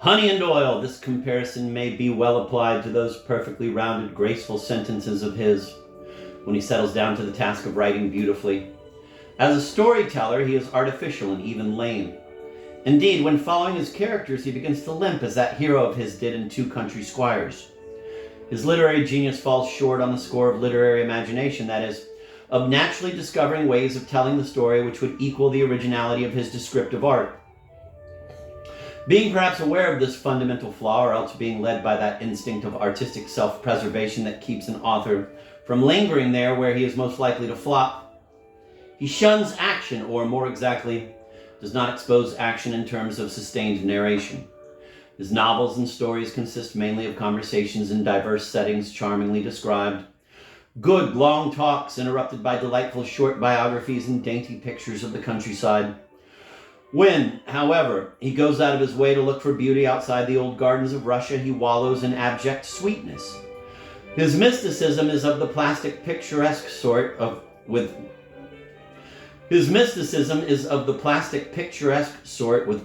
Honey and oil, this comparison may be well applied to those perfectly rounded, graceful sentences of his when he settles down to the task of writing beautifully. As a storyteller, he is artificial and even lame. Indeed, when following his characters, he begins to limp as that hero of his did in Two Country Squires. His literary genius falls short on the score of literary imagination, that is, of naturally discovering ways of telling the story which would equal the originality of his descriptive art. Being perhaps aware of this fundamental flaw, or else being led by that instinct of artistic self-preservation that keeps an author from lingering there where he is most likely to flop, he shuns action, or more exactly, does not expose action in terms of sustained narration. His novels and stories consist mainly of conversations in diverse settings, charmingly described. Good, long talks interrupted by delightful short biographies and dainty pictures of the countryside. When, however, he goes out of his way to look for beauty outside the old gardens of Russia, he wallows in abject sweetness. His mysticism is of the plastic picturesque sort with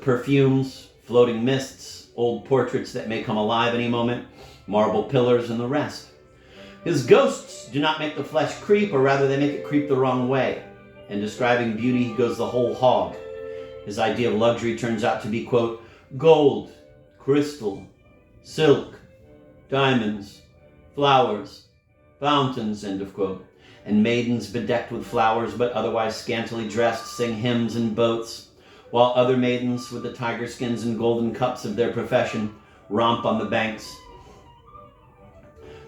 perfumes, floating mists, old portraits that may come alive any moment, marble pillars, and the rest. His ghosts do not make the flesh creep, or rather they make it creep the wrong way. In describing beauty, he goes the whole hog. His idea of luxury turns out to be, quote, gold, crystal, silk, diamonds, flowers, fountains, end of quote, and maidens bedecked with flowers but otherwise scantily dressed sing hymns in boats, while other maidens with the tiger skins and golden cups of their profession romp on the banks.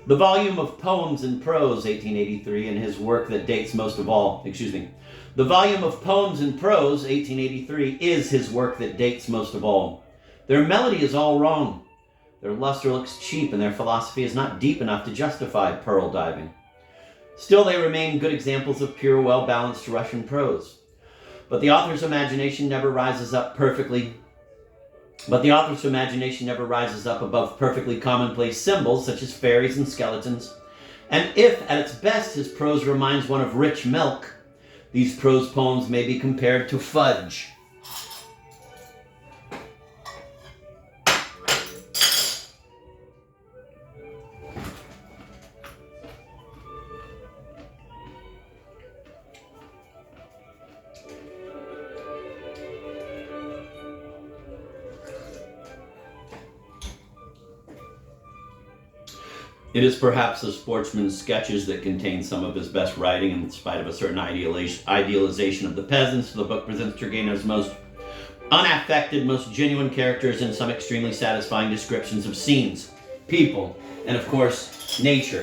The volume of Poems in Prose, 1883, and his work that dates most of all, The volume of Poems in Prose, 1883, is his work that dates most of all. Their melody is all wrong. Their luster looks cheap, and their philosophy is not deep enough to justify pearl diving. Still, they remain good examples of pure, well-balanced Russian prose. But the author's imagination never rises up above perfectly commonplace symbols such as fairies and skeletons. And if, at its best, his prose reminds one of rich milk, these prose poems may be compared to fudge. It is perhaps the sportsman's sketches that contain some of his best writing. In spite of a certain idealization of the peasants, the book presents Turgenev's most unaffected, most genuine characters and some extremely satisfying descriptions of scenes, people, and of course, nature.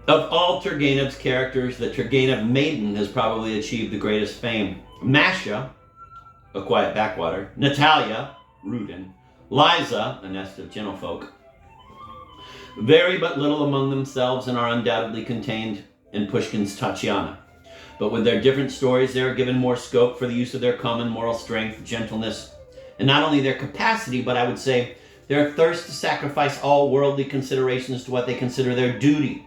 Of all Turgenev's characters, the Turgenev maiden has probably achieved the greatest fame. Masha, a quiet backwater, Natalia, Rudin, Liza, a nest of gentlefolk, vary but little among themselves and are undoubtedly contained in Pushkin's Tatyana. But with their different stories, they are given more scope for the use of their common moral strength, gentleness, and not only their capacity, but I would say their thirst to sacrifice all worldly considerations to what they consider their duty,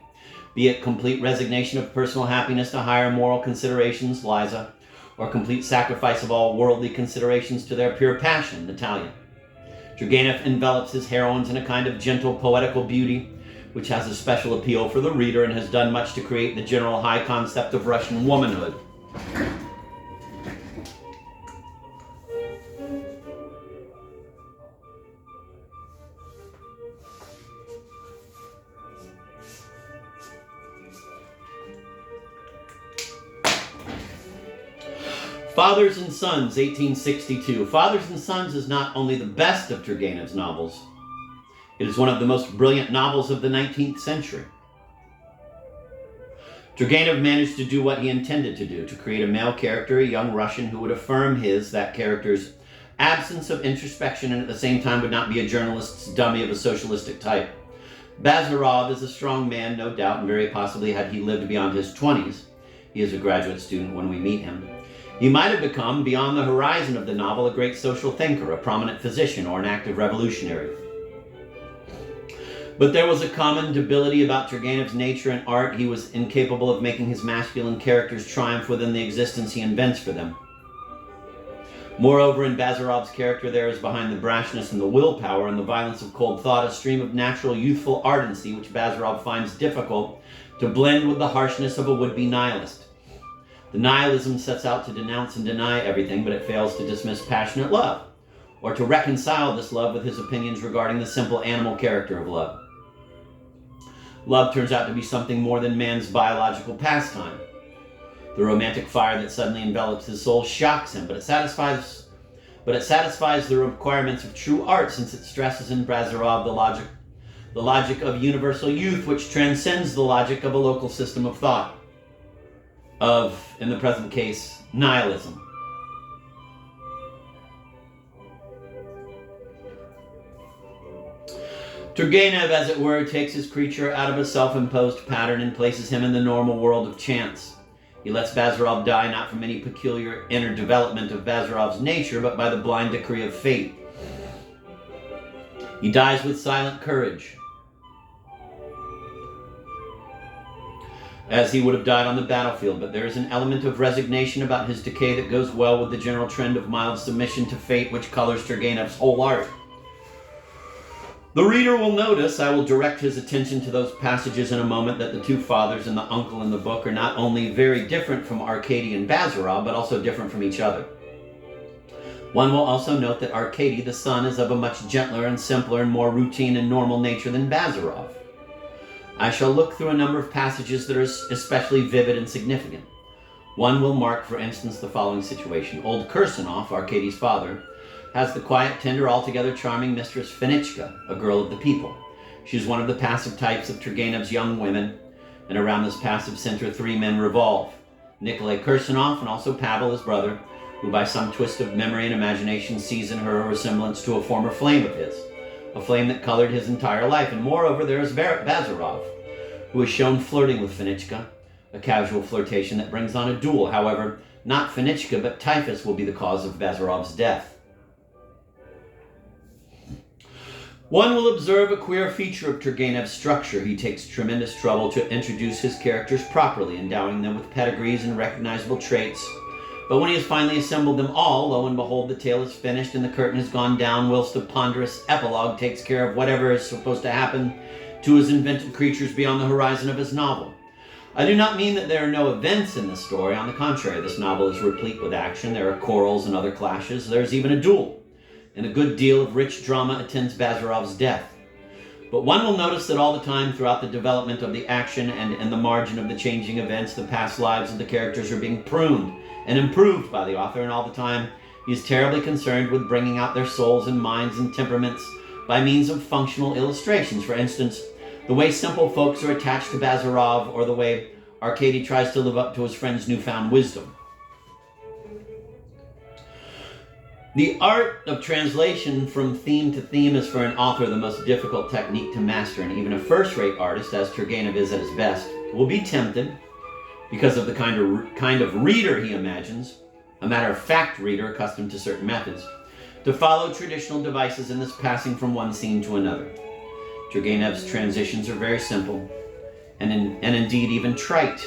be it complete resignation of personal happiness to higher moral considerations, Liza, or complete sacrifice of all worldly considerations to their pure passion, Natalia. Turgenev envelops his heroines in a kind of gentle poetical beauty, which has a special appeal for the reader and has done much to create the general high concept of Russian womanhood. Fathers and Sons, 1862. Fathers and Sons is not only the best of Turgenev's novels, it is one of the most brilliant novels of the 19th century. Turgenev managed to do what he intended to do, to create a male character, a young Russian, who would affirm that character's absence of introspection and at the same time would not be a journalist's dummy of a socialistic type. Bazarov is a strong man, no doubt, and very possibly had he lived beyond his 20s. He is a graduate student when we meet him. He might have become, beyond the horizon of the novel, a great social thinker, a prominent physician, or an active revolutionary. But there was a common debility about Turgenev's nature and art. He was incapable of making his masculine characters triumph within the existence he invents for them. Moreover, in Bazarov's character there is behind the brashness and the willpower and the violence of cold thought a stream of natural youthful ardency which Bazarov finds difficult to blend with the harshness of a would-be nihilist. The nihilism sets out to denounce and deny everything, but it fails to dismiss passionate love, or to reconcile this love with his opinions regarding the simple animal character of love. Love turns out to be something more than man's biological pastime. The romantic fire that suddenly envelops his soul shocks him, but it satisfies the requirements of true art, since it stresses in Bazarov the logic of universal youth, which transcends the logic of a local system of thought, of, in the present case, nihilism. Turgenev, as it were, takes his creature out of a self-imposed pattern and places him in the normal world of chance. He lets Bazarov die not from any peculiar inner development of Bazarov's nature, but by the blind decree of fate. He dies with silent courage, as he would have died on the battlefield, but there is an element of resignation about his decay that goes well with the general trend of mild submission to fate which colors Turgenev's whole art. The reader will notice, I will direct his attention to those passages in a moment, that the two fathers and the uncle in the book are not only very different from Arkady and Bazarov, but also different from each other. One will also note that Arkady, the son, is of a much gentler and simpler and more routine and normal nature than Bazarov. I shall look through a number of passages that are especially vivid and significant. One will mark, for instance, the following situation. Old Kirsanov, Arkady's father, has the quiet, tender, altogether charming mistress Fenichka, a girl of the people. She is one of the passive types of Turgenev's young women, and around this passive center three men revolve. Nikolai Kirsanov and also Pavel, his brother, who by some twist of memory and imagination sees in her a resemblance to a former flame of his, a flame that colored his entire life. And moreover, there is Bazarov, who is shown flirting with Fenichka, a casual flirtation that brings on a duel. However, not Fenichka, but typhus will be the cause of Bazarov's death. One will observe a queer feature of Turgenev's structure. He takes tremendous trouble to introduce his characters properly, endowing them with pedigrees and recognizable traits. But when he has finally assembled them all, lo and behold, the tale is finished and the curtain has gone down, whilst a ponderous epilogue takes care of whatever is supposed to happen to his invented creatures beyond the horizon of his novel. I do not mean that there are no events in this story. On the contrary, this novel is replete with action. There are quarrels and other clashes. There's even a duel. And a good deal of rich drama attends Bazarov's death. But one will notice that all the time throughout the development of the action and in the margin of the changing events, the past lives of the characters are being pruned and improved by the author, and all the time he is terribly concerned with bringing out their souls and minds and temperaments by means of functional illustrations. For instance, the way simple folks are attached to Bazarov, or the way Arkady tries to live up to his friend's newfound wisdom. The art of translation from theme to theme is for an author the most difficult technique to master, and even a first-rate artist, as Turgenev is at his best, will be tempted, because of the kind of reader he imagines, a matter-of-fact reader accustomed to certain methods, to follow traditional devices in this passing from one scene to another. Turgenev's transitions are very simple, and indeed even trite.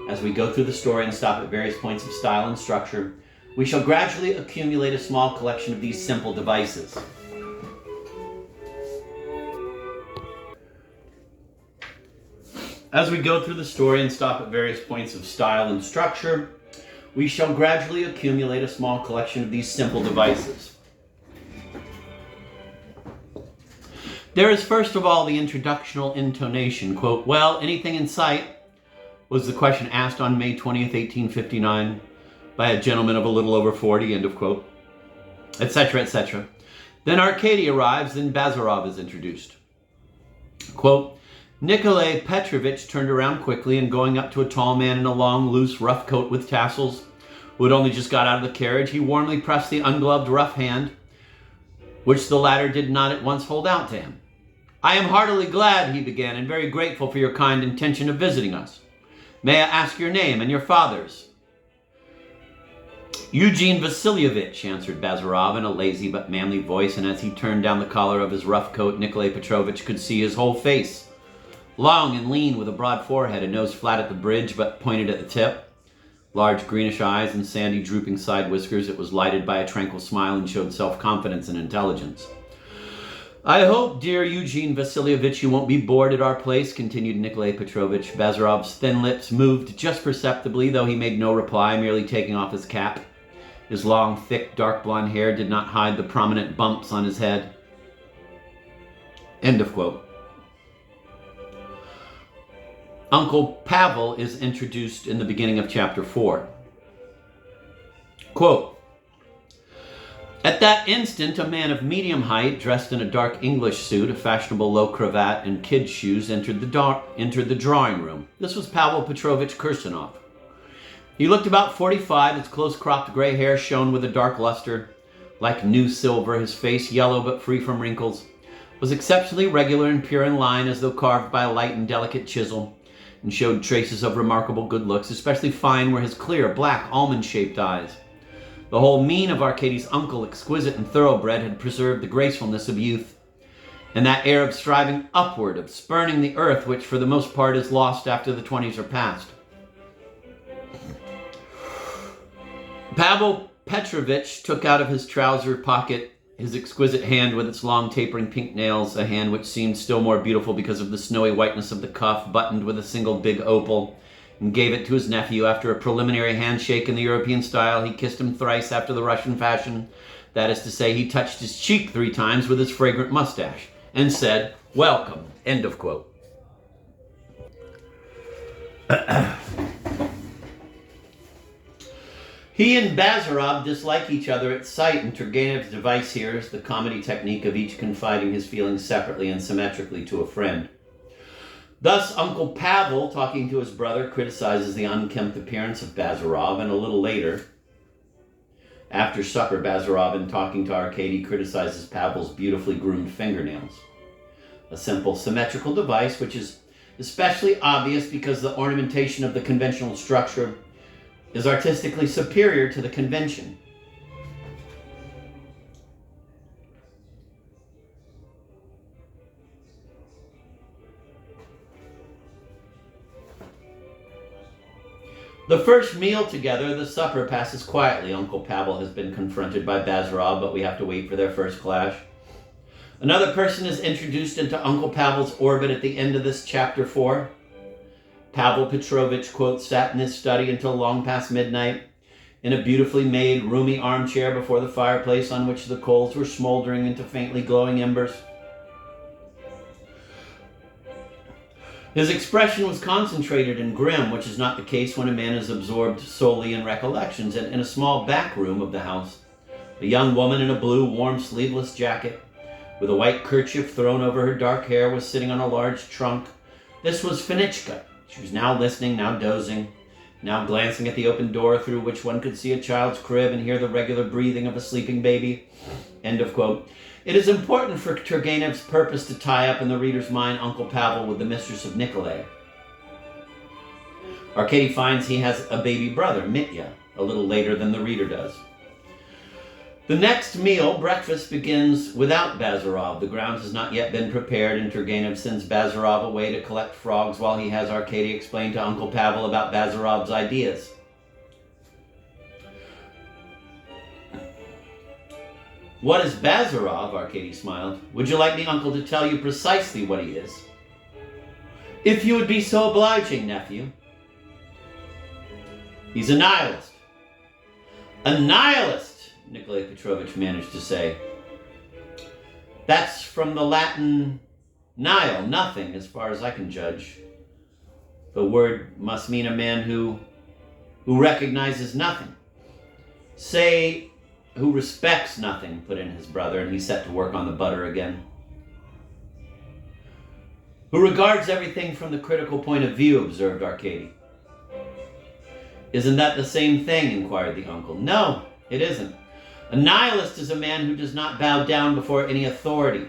As we go through the story and stop at various points of style and structure, we shall gradually accumulate a small collection of these simple devices. As we go through the story and stop at various points of style and structure, we shall gradually accumulate a small collection of these simple devices. There is first of all the introductional intonation. Quote, "Well, anything in sight?" was the question asked on May 20th, 1859, by a gentleman of a little over 40, end of quote, etc., etc. Then Arkady arrives, then Bazarov is introduced. Quote, "Nikolai Petrovich turned around quickly, and going up to a tall man in a long, loose, rough coat with tassels, who had only just got out of the carriage, he warmly pressed the ungloved rough hand, which the latter did not at once hold out to him. 'I am heartily glad,' he began, 'and very grateful for your kind intention of visiting us. May I ask your name and your father's?' Eugene Vasilyevich, answered Bazarov in a lazy but manly voice, and as he turned down the collar of his rough coat, Nikolai Petrovich could see his whole face. Long and lean, with a broad forehead, a nose flat at the bridge but pointed at the tip. Large greenish eyes and sandy drooping side whiskers, it was lighted by a tranquil smile and showed self-confidence and intelligence. I hope, dear Eugene Vasilyevich, you won't be bored at our place, continued Nikolai Petrovich. Bazarov's thin lips moved just perceptibly, though he made no reply, merely taking off his cap. His long, thick, dark blonde hair did not hide the prominent bumps on his head. End of quote. Uncle Pavel is introduced in the beginning of chapter 4. Quote, at that instant, a man of medium height, dressed in a dark English suit, a fashionable low cravat, and kid shoes, entered the drawing room. This was Pavel Petrovich Kirsanov. He looked about 45. His close-cropped gray hair shone with a dark luster. Like new silver, his face, yellow but free from wrinkles, was exceptionally regular and pure in line, as though carved by a light and delicate chisel, and showed traces of remarkable good looks. Especially fine were his clear, black, almond-shaped eyes. The whole mien of Arkady's uncle, exquisite and thoroughbred, had preserved the gracefulness of youth, and that air of striving upward, of spurning the earth, which for the most part is lost after the 20s are past. Pavel Petrovich took out of his trouser pocket his exquisite hand with its long tapering pink nails, a hand which seemed still more beautiful because of the snowy whiteness of the cuff, buttoned with a single big opal, and gave it to his nephew. After a preliminary handshake in the European style, he kissed him thrice after the Russian fashion. That is to say, he touched his cheek 3 times with his fragrant mustache, and said, welcome. End of quote. He and Bazarov dislike each other at sight, and Turgenev's device here is the comedy technique of each confiding his feelings separately and symmetrically to a friend. Thus, Uncle Pavel, talking to his brother, criticizes the unkempt appearance of Bazarov, and a little later, after supper, Bazarov, in talking to Arkady, criticizes Pavel's beautifully groomed fingernails. A simple symmetrical device which is especially obvious because the ornamentation of the conventional structure is artistically superior to the convention. The first meal together, the supper, passes quietly. Uncle Pavel has been confronted by Bazarov, but we have to wait for their first clash. Another person is introduced into Uncle Pavel's orbit at the end of this chapter 4. Pavel Petrovich, quote, sat in his study until long past midnight, in a beautifully made, roomy armchair before the fireplace on which the coals were smoldering into faintly glowing embers. His expression was concentrated and grim, which is not the case when a man is absorbed solely in recollections. And in a small back room of the house, a young woman in a blue, warm, sleeveless jacket, with a white kerchief thrown over her dark hair, was sitting on a large trunk. This was Fenichka. She was now listening, now dozing, now glancing at the open door through which one could see a child's crib and hear the regular breathing of a sleeping baby. End of quote. It is important for Turgenev's purpose to tie up in the reader's mind Uncle Pavel with the mistress of Nikolai. Arkady finds he has a baby brother, Mitya, a little later than the reader does. The next meal, breakfast, begins without Bazarov. The ground has not yet been prepared, and Turgenev sends Bazarov away to collect frogs while he has Arkady explain to Uncle Pavel about Bazarov's ideas. What is Bazarov? Arkady smiled. Would you like me, Uncle, to tell you precisely what he is? If you would be so obliging, nephew. He's a nihilist. A nihilist, Nikolai Petrovich managed to say. That's from the Latin nihil, nothing, as far as I can judge. The word must mean a man who recognizes nothing. Say, who respects nothing, put in his brother, and he set to work on the butter again. Who regards everything from the critical point of view, observed Arkady. Isn't that the same thing? Inquired the uncle. No, it isn't. A nihilist is a man who does not bow down before any authority,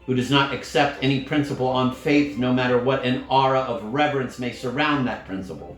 who does not accept any principle on faith, no matter what an aura of reverence may surround that principle.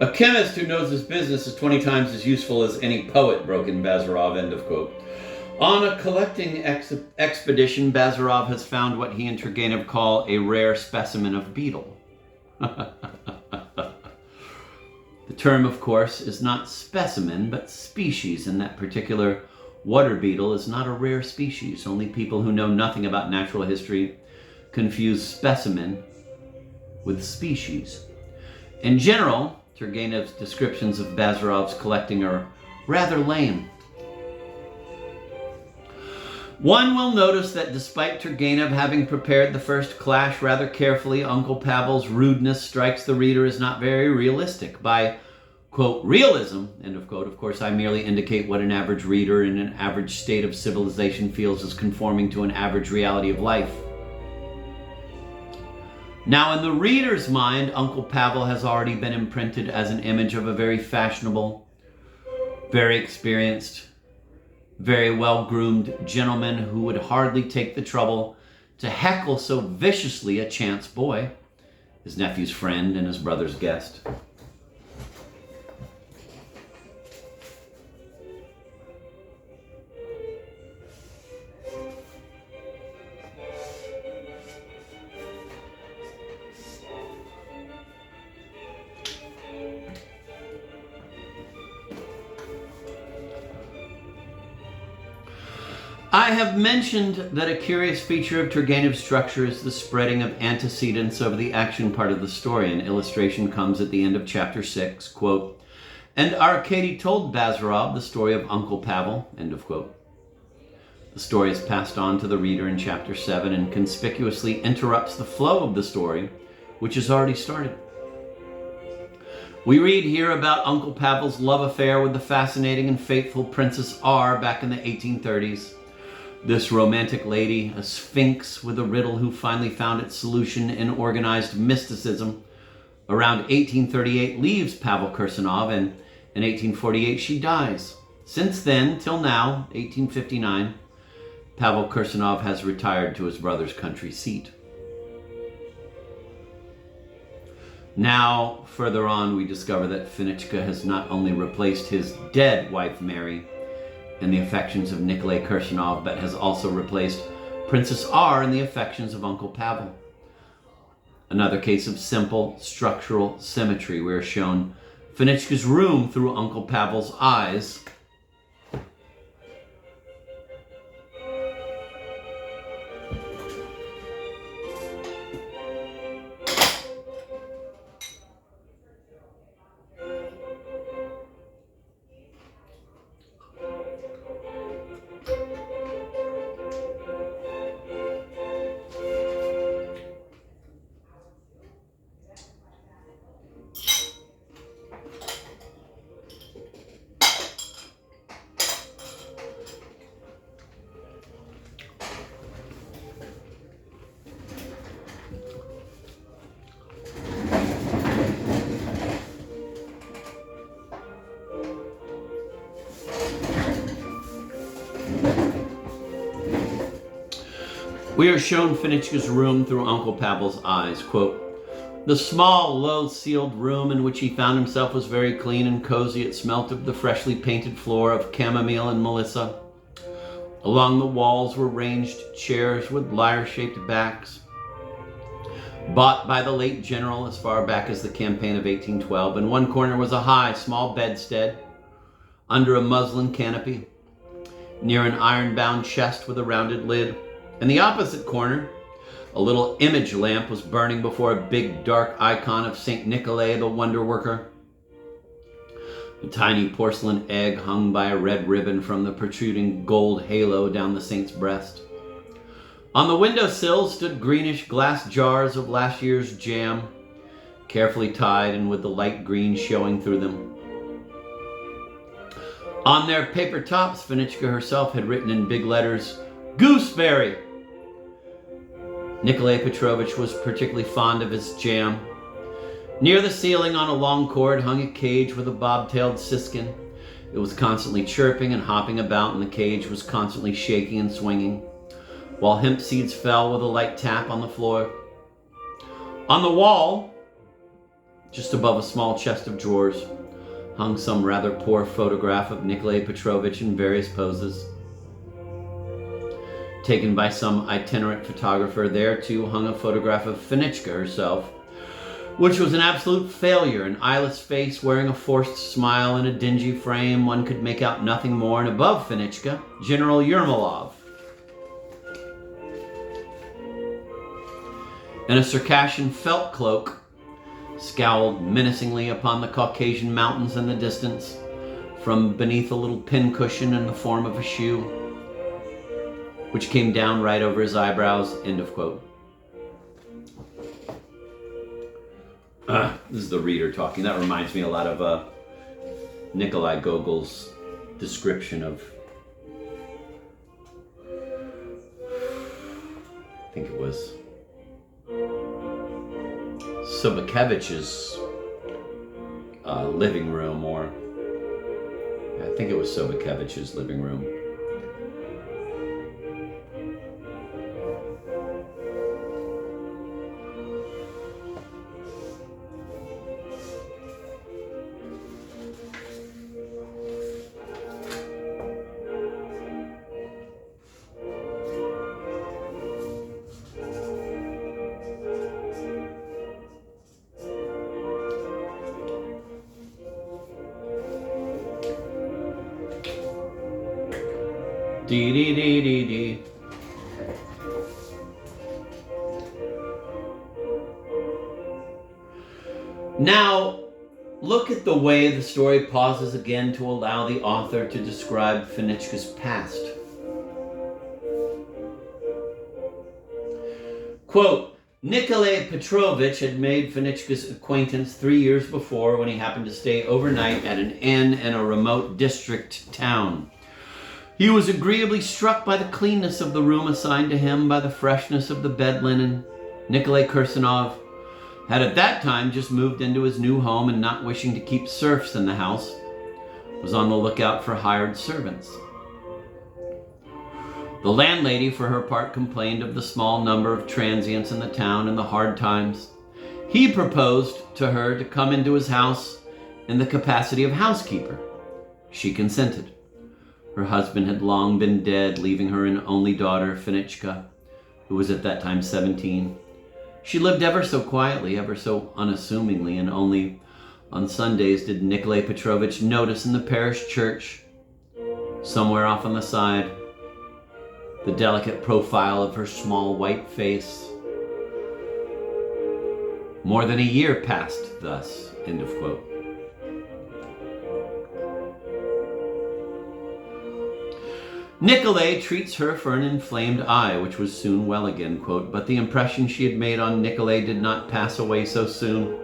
A chemist who knows his business is 20 times as useful as any poet, broke in Bazarov, end of quote. On a collecting expedition, Bazarov has found what he and Turgenev call a rare specimen of beetle. The term, of course, is not specimen, but species, and that particular water beetle is not a rare species. Only people who know nothing about natural history confuse specimen with species. In general, Turgenev's descriptions of Bazarov's collecting are rather lame. One will notice that despite Turgenev having prepared the first clash rather carefully, Uncle Pavel's rudeness strikes the reader as not very realistic. By, quote, realism, end of quote, of course, I merely indicate what an average reader in an average state of civilization feels as conforming to an average reality of life. Now, in the reader's mind, Uncle Pavel has already been imprinted as an image of a very fashionable, very experienced, very well-groomed gentleman who would hardly take the trouble to heckle so viciously a chance boy, his nephew's friend and his brother's guest. I have mentioned that a curious feature of Turgenev's structure is the spreading of antecedents over the action part of the story. An illustration comes at the end of chapter 6, quote, and Arkady told Bazarov the story of Uncle Pavel, end of quote. The story is passed on to the reader in chapter 7 and conspicuously interrupts the flow of the story, which has already started. We read here about Uncle Pavel's love affair with the fascinating and faithful Princess R back in the 1830s. This romantic lady, a sphinx with a riddle who finally found its solution in organized mysticism, around 1838 leaves Pavel Kirsanov, and in 1848 she dies. Since then, till now, 1859, Pavel Kirsanov has retired to his brother's country seat. Now, further on, we discover that Finichka has not only replaced his dead wife Mary in the affections of Nikolai Kirsanov, but has also replaced Princess R in the affections of Uncle Pavel. Another case of simple structural symmetry. We are shown Finichka's room through Uncle Pavel's eyes. We are shown Finichka's room through Uncle Pavel's eyes. Quote, the small, low-ceiled room in which he found himself was very clean and cozy. It smelt of the freshly painted floor of chamomile and melissa. Along the walls were ranged chairs with lyre-shaped backs, bought by the late general as far back as the campaign of 1812. In one corner was a high, small bedstead under a muslin canopy, near an iron-bound chest with a rounded lid. In the opposite corner, a little image lamp was burning before a big dark icon of St. Nikolai the Wonder Worker. A tiny porcelain egg hung by a red ribbon from the protruding gold halo down the saint's breast. On the windowsill stood greenish glass jars of last year's jam, carefully tied and with the light green showing through them. On their paper tops, Finichka herself had written in big letters, "Gooseberry." Nikolai Petrovich was particularly fond of his jam. Near the ceiling on a long cord hung a cage with a bob-tailed siskin. It was constantly chirping and hopping about, and the cage was constantly shaking and swinging, while hemp seeds fell with a light tap on the floor. On the wall, Just above a small chest of drawers hung some rather poor photograph of Nikolai Petrovich in various poses. Taken by some itinerant photographer, there too hung a photograph of Fenichka herself, which was an absolute failure, an eyeless face wearing a forced smile in a dingy frame. One could make out nothing more, and above Fenichka, General Yermolov. And a Circassian felt cloak scowled menacingly upon the Caucasian mountains in the distance, from beneath a little pincushion in the form of a shoe, which came down right over his eyebrows, end of quote. This is the reader talking. That reminds me a lot of Nikolai Gogol's description of, I think it was Sobokevich's living room, or I think it was Sobokevich's living room. Dee dee dee dee dee. Now, look at the way the story pauses again to allow the author to describe Fenichka's past. Quote, Nikolai Petrovich had made Fenichka's acquaintance 3 years before when he happened to stay overnight at an inn in a remote district town. He was agreeably struck by the cleanness of the room assigned to him, by the freshness of the bed linen. Nikolai Kirsanov had at that time just moved into his new home, and not wishing to keep serfs in the house, was on the lookout for hired servants. The landlady, for her part, complained of the small number of transients in the town and the hard times. He proposed to her to come into his house in the capacity of housekeeper. She consented. Her husband had long been dead, leaving her an only daughter, Fenichka, who was at that time 17. She lived ever so quietly, ever so unassumingly, and only on Sundays did Nikolai Petrovich notice in the parish church, somewhere off on the side, the delicate profile of her small white face. More than a year passed thus, end of quote. Nikolai treats her for an inflamed eye, which was soon well again, quote, but the impression she had made on Nikolai did not pass away so soon.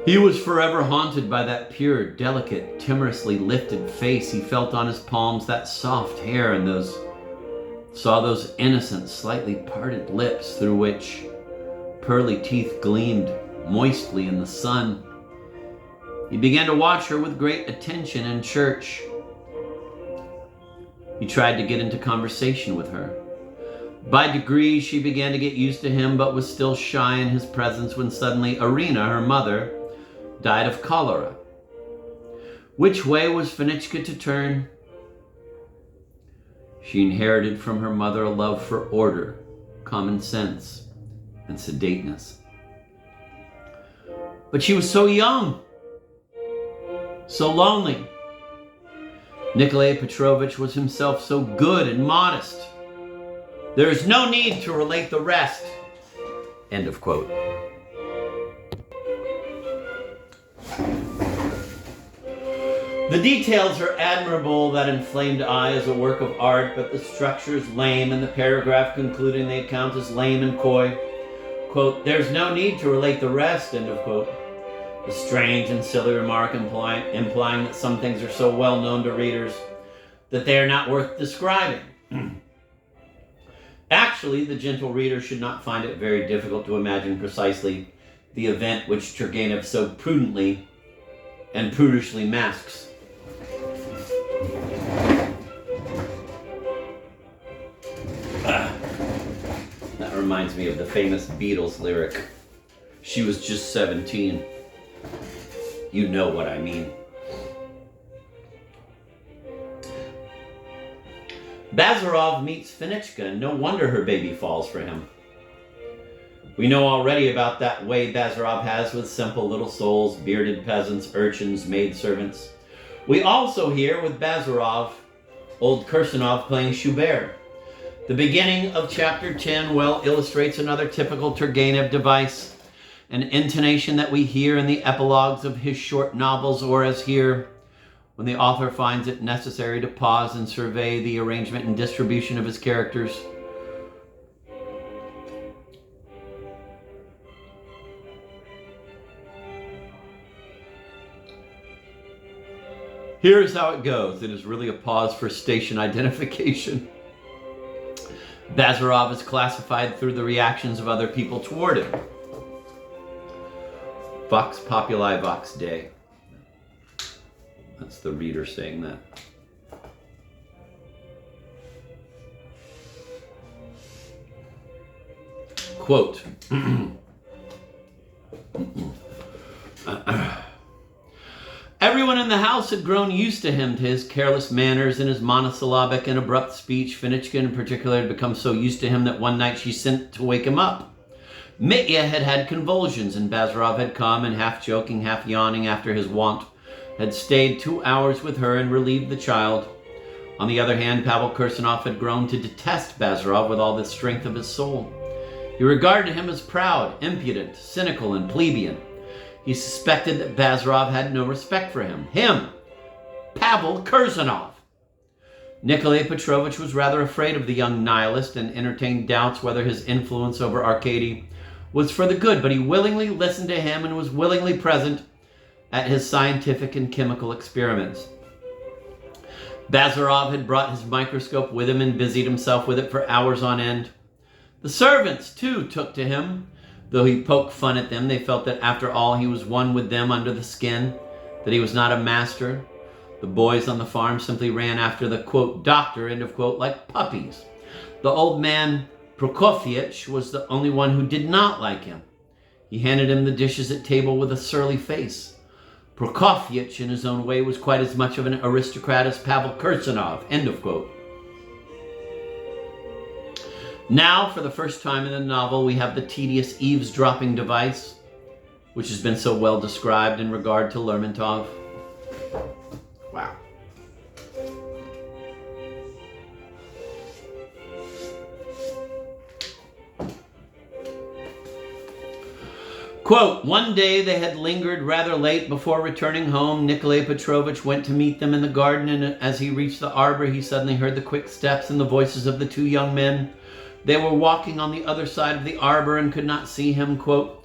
He was forever haunted by that pure, delicate, timorously lifted face. He felt on his palms that soft hair and saw those innocent, slightly parted lips through which pearly teeth gleamed moistly in the sun. He began to watch her with great attention in church. He tried to get into conversation with her. By degrees, she began to get used to him, but was still shy in his presence when suddenly Irina, her mother, died of cholera. Which way was Fenichka to turn? She inherited from her mother a love for order, common sense, and sedateness. But she was so young, so lonely. Nikolai Petrovich was himself so good and modest. There is no need to relate the rest. End of quote. The details are admirable. That inflamed eye is a work of art, but the structure is lame, and the paragraph concluding the account is lame and coy. Quote, there's no need to relate the rest, end of quote. A strange and silly remark implying that some things are so well known to readers that they are not worth describing. Actually, the gentle reader should not find it very difficult to imagine precisely the event which Turgenev so prudently and prudishly masks. That reminds me of the famous Beatles lyric, She was just 17. You know what I mean. Bazarov meets Finichka, and no wonder her baby falls for him. We know already about that way Bazarov has with simple little souls, bearded peasants, urchins, maidservants. We also hear with Bazarov, old Kirsanov playing Schubert. The beginning of chapter 10 well illustrates another typical Turgenev device, an intonation that we hear in the epilogues of his short novels, or as here, when the author finds it necessary to pause and survey the arrangement and distribution of his characters. Here's how it goes. It is really a pause for station identification. Bazarov is classified through the reactions of other people toward him. Vox populi, vox Dei. That's the reader saying that. Quote. Everyone in the house had grown used to him, to his careless manners and his monosyllabic and abrupt speech. Finichka in particular had become so used to him that one night she sent to wake him up. Mitya had had convulsions, and Bazarov had come and, half joking, half yawning after his wont, had stayed 2 hours with her and relieved the child. On the other hand, Pavel Kirsanov had grown to detest Bazarov with all the strength of his soul. He regarded him as proud, impudent, cynical, and plebeian. He suspected that Bazarov had no respect for him. Him, Pavel Kirsanov. Nikolai Petrovich was rather afraid of the young nihilist and entertained doubts whether his influence over Arkady was for the good, but he willingly listened to him and was willingly present at his scientific and chemical experiments. Bazarov had brought his microscope with him and busied himself with it for hours on end. The servants, too, took to him. Though he poked fun at them, they felt that after all he was one with them under the skin, that he was not a master. The boys on the farm simply ran after the, quote, doctor, end of quote, like puppies. The old man, Prokofyevich, was the only one who did not like him. He handed him the dishes at table with a surly face. Prokofyevich, in his own way, was quite as much of an aristocrat as Pavel Kirsanov, end of quote. Now, for the first time in the novel, we have the tedious eavesdropping device, which has been so well described in regard to Lermontov. Wow. Quote, one day they had lingered rather late before returning home. Nikolai Petrovich went to meet them in the garden, and as he reached the arbor, he suddenly heard the quick steps and the voices of the two young men. They were walking on the other side of the arbor and could not see him. Quote,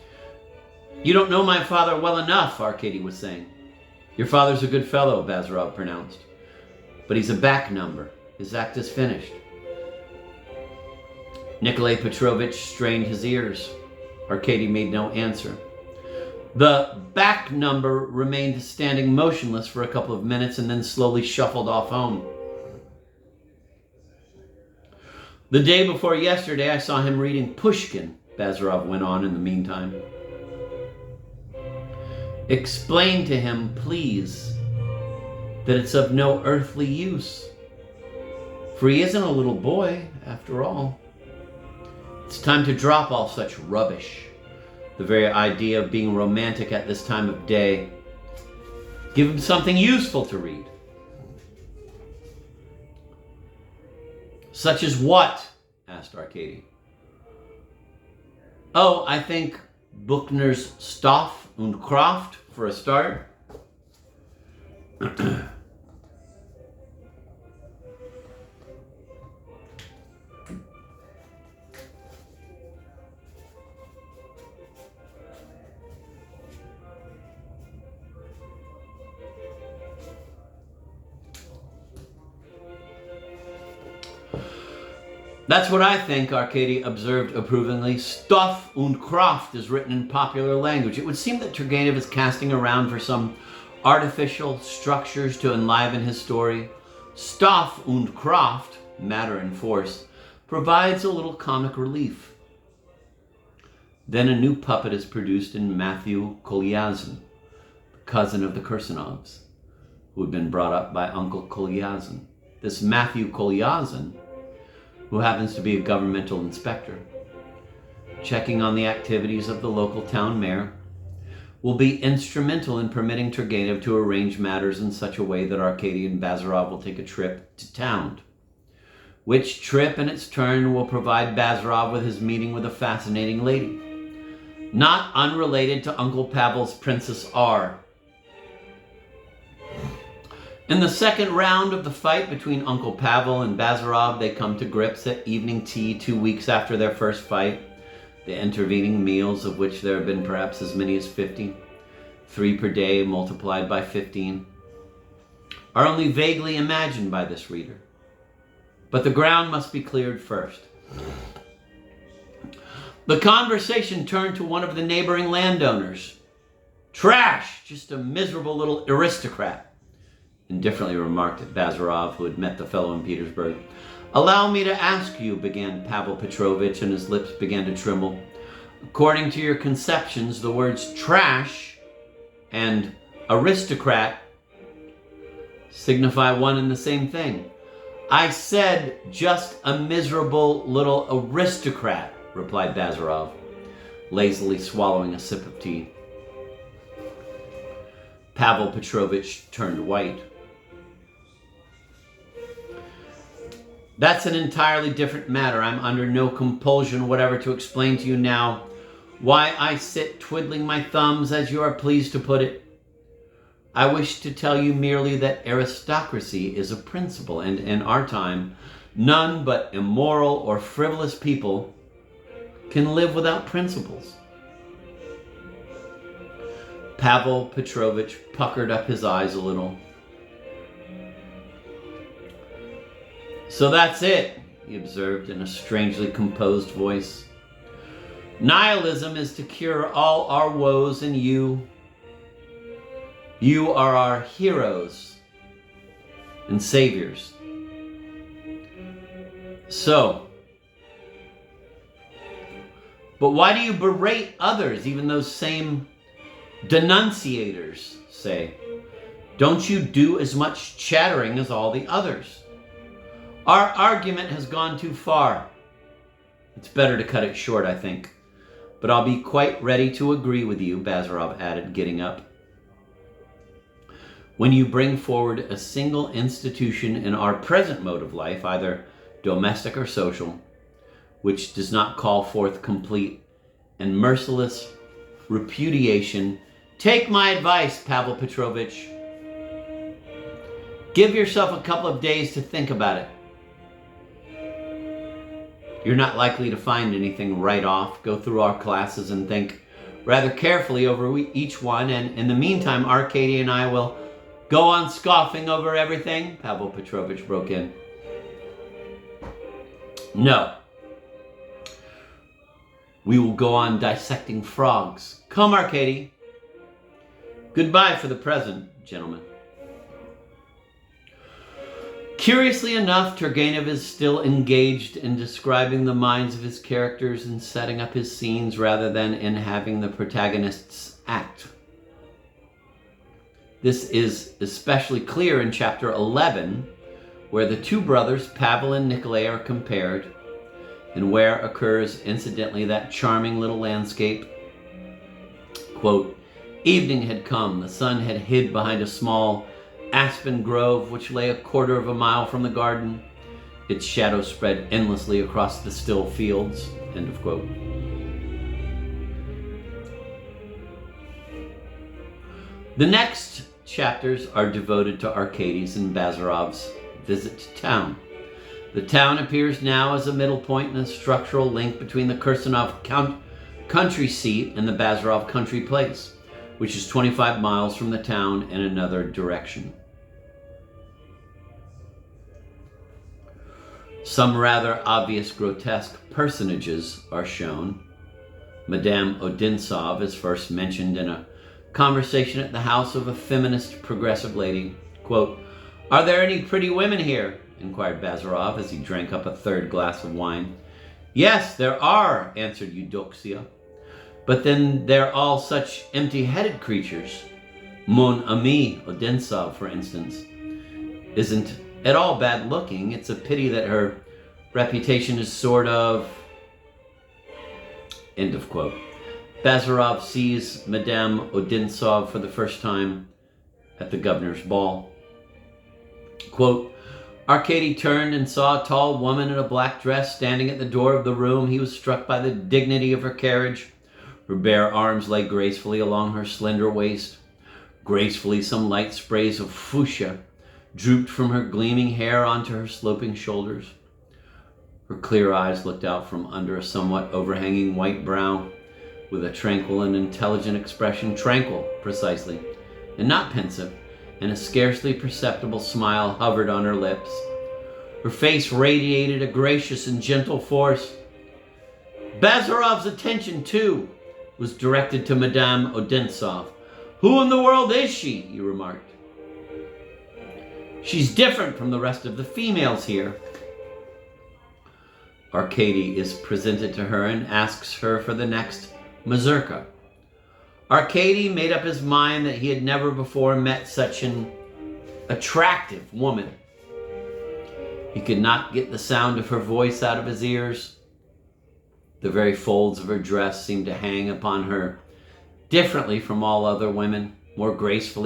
you don't know my father well enough, Arkady was saying. Your father's a good fellow, Bazarov pronounced. But he's a back number. His act is finished. Nikolai Petrovich strained his ears. Arkady made no answer. The back number remained standing motionless for a couple of minutes and then slowly shuffled off home. The day before yesterday, I saw him reading Pushkin, Bazarov went on in the meantime. Explain to him, please, that it's of no earthly use. For he isn't a little boy, after all. It's time to drop all such rubbish. The very idea of being romantic at this time of day. Give him something useful to read. Such as what? Asked Arkady. Oh, I think Buchner's Stoff und Kraft for a start. That's what I think, Arkady observed approvingly. Stoff und Kraft is written in popular language. It would seem that Turgenev is casting around for some artificial structures to enliven his story. Stoff und Kraft, matter and force, provides a little comic relief. Then a new puppet is produced in Matthew Kolyazin, cousin of the Kirsanovs, who had been brought up by Uncle Kolyazin. This Matthew Kolyazin, who happens to be a governmental inspector, checking on the activities of the local town mayor, will be instrumental in permitting Turgenev to arrange matters in such a way that Arkady and Bazarov will take a trip to town, which trip in its turn will provide Bazarov with his meeting with a fascinating lady, not unrelated to Uncle Pavel's Princess R. In the second round of the fight between Uncle Pavel and Bazarov, they come to grips at evening tea 2 weeks after their first fight. The intervening meals, of which there have been perhaps as many as 50, 3 per day multiplied by 15, are only vaguely imagined by this reader. But the ground must be cleared first. The conversation turned to one of the neighboring landowners. "Trash! Just a miserable little aristocrat," indifferently remarked Bazarov, who had met the fellow in Petersburg. "Allow me to ask you," began Pavel Petrovitch, and his lips began to tremble. "According to your conceptions, the words trash and aristocrat signify one and the same thing." "I said just a miserable little aristocrat," replied Bazarov, lazily swallowing a sip of tea. Pavel Petrovitch turned white. "That's an entirely different matter. I'm under no compulsion whatever to explain to you now why I sit twiddling my thumbs, as you are pleased to put it. I wish to tell you merely that aristocracy is a principle, and in our time, none but immoral or frivolous people can live without principles." Pavel Petrovitch puckered up his eyes a little. "So that's it," he observed in a strangely composed voice. "Nihilism is to cure all our woes, and you are our heroes and saviors. So, but why do you berate others, even those same denunciators say? Don't you do as much chattering as all the others? Our argument has gone too far. It's better to cut it short, I think. But I'll be quite ready to agree with you," Bazarov added, getting up, "when you bring forward a single institution in our present mode of life, either domestic or social, which does not call forth complete and merciless repudiation. Take my advice, Pavel Petrovitch. Give yourself a couple of days to think about it. You're not likely to find anything right off. Go through our classes and think rather carefully over each one, and in the meantime, Arkady and I will go on scoffing over everything," Pavel Petrovitch broke in. "No. We will go on dissecting frogs. Come, Arkady. Goodbye for the present, gentlemen." Curiously enough, Turgenev is still engaged in describing the minds of his characters and setting up his scenes rather than in having the protagonists act. This is especially clear in chapter 11, where the two brothers, Pavel and Nikolai, are compared, and where occurs, incidentally, that charming little landscape. Quote, "Evening had come, the sun had hid behind a small aspen grove which lay 1/4 of a mile from the garden. Its shadow spread endlessly across the still fields." End of quote. The next chapters are devoted to Arkady's and Bazarov's visit to town. The town appears now as a middle point and a structural link between the Kirsanov country seat and the Bazarov country place, which is 25 miles from the town in another direction. Some rather obvious grotesque personages are shown. Madame Odintsov is first mentioned in a conversation at the house of a feminist progressive lady. Quote, "Are there any pretty women here?" inquired Bazarov as he drank up a third glass of wine. "Yes, there are," answered Eudoxia. But then they're all such empty-headed creatures. Mon ami Odensov, for instance, isn't at all bad looking. It's a pity that her reputation is sort of... End of quote. Bazarov sees Madame Odensov for the first time at the governor's ball. Quote, Arkady turned and saw a tall woman in a black dress standing at the door of the room. He was struck by the dignity of her carriage. Her bare arms lay gracefully along her slender waist. Gracefully, some light sprays of fuchsia drooped from her gleaming hair onto her sloping shoulders. Her clear eyes looked out from under a somewhat overhanging white brow with a tranquil and intelligent expression. Tranquil, precisely, and not pensive, and a scarcely perceptible smile hovered on her lips. Her face radiated a gracious and gentle force. Bazarov's attention, too, was directed to Madame Odensov. Who in the world is she? He remarked. She's different from the rest of the females here. Arkady is presented to her and asks her for the next mazurka. Arkady made up his mind that he had never before met such an attractive woman. He could not get the sound of her voice out of his ears. The very folds of her dress seemed to hang upon her differently from all other women, more gracefully